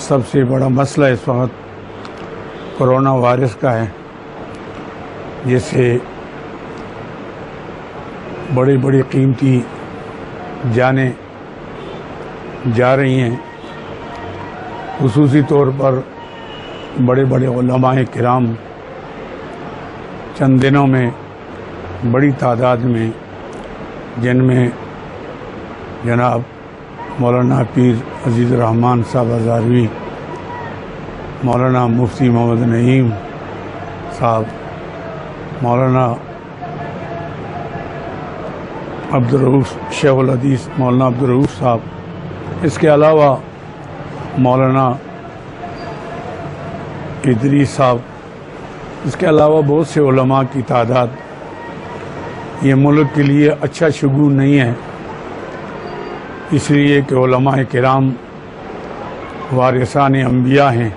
سب سے بڑا مسئلہ اس وقت کرونا وائرس کا ہے، جس سے بڑی بڑی قیمتی جانیں جا رہی ہیں۔ خصوصی طور پر بڑے بڑے علماء کرام چند دنوں میں بڑی تعداد میں، جن میں جناب مولانا پیر عزیز الرحمن صاحب ہزاروی، مولانا مفتی محمد نعیم صاحب، مولانا عبدالرؤوف شیخ الحدیث مولانا عبدالرؤوف صاحب، اس کے علاوہ مولانا ادریس صاحب، اس کے علاوہ بہت سے علماء کی تعداد۔ یہ ملک کے لیے اچھا شگون نہیں ہے، اس لیے کہ علماء کرام وارثان انبیاء ہیں،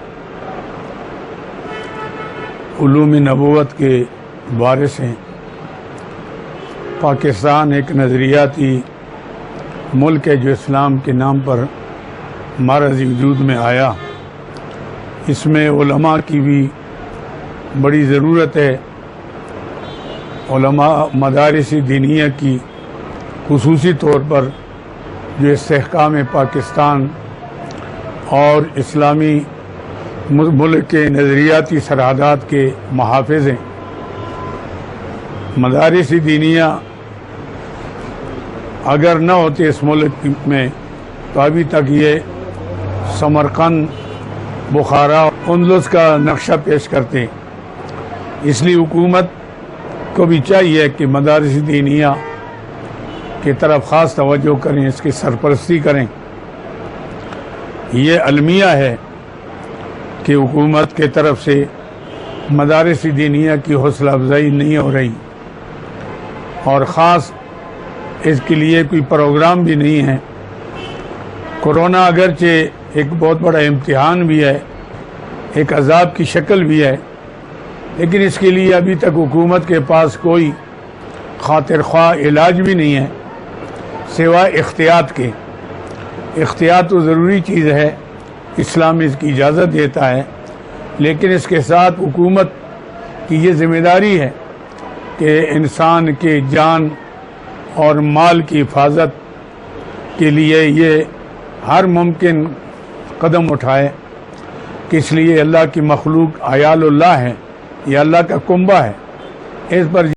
علوم نبوت کے وارث ہیں۔ پاکستان ایک نظریاتی ملک ہے جو اسلام کے نام پر معرض وجود میں آیا۔ اس میں علماء کی بھی بڑی ضرورت ہے۔ علماء مدارس دینیہ کی خصوصی طور پر جو استحکام پاکستان اور اسلامی ملک کے نظریاتی سرحدات کے محافظ ہیں۔ مدارس دینیہ اگر نہ ہوتے اس ملک میں تو ابھی تک یہ سمرقند، بخارا، اندلس کا نقشہ پیش کرتے۔ اس لیے حکومت کو بھی چاہیے کہ مدارس دینیہ کی طرف خاص توجہ کریں، اس کی سرپرستی کریں۔ یہ المیہ ہے کہ حکومت کے طرف سے مدارس دینیہ کی حوصلہ افزائی نہیں ہو رہی، اور خاص اس کے لیے کوئی پروگرام بھی نہیں ہے۔ کرونا اگرچہ ایک بہت بڑا امتحان بھی ہے، ایک عذاب کی شکل بھی ہے، لیکن اس کے لیے ابھی تک حکومت کے پاس کوئی خاطر خواہ علاج بھی نہیں ہے سوائے احتیاط کے۔ احتیاط تو ضروری چیز ہے، اسلام اس کی اجازت دیتا ہے، لیکن اس کے ساتھ حکومت کی یہ ذمہ داری ہے کہ انسان کے جان اور مال کی حفاظت کے لیے یہ ہر ممکن قدم اٹھائے، کہ اس لیے اللہ کی مخلوق عیال اللہ ہے، یہ اللہ کا کنبہ ہے، اس پر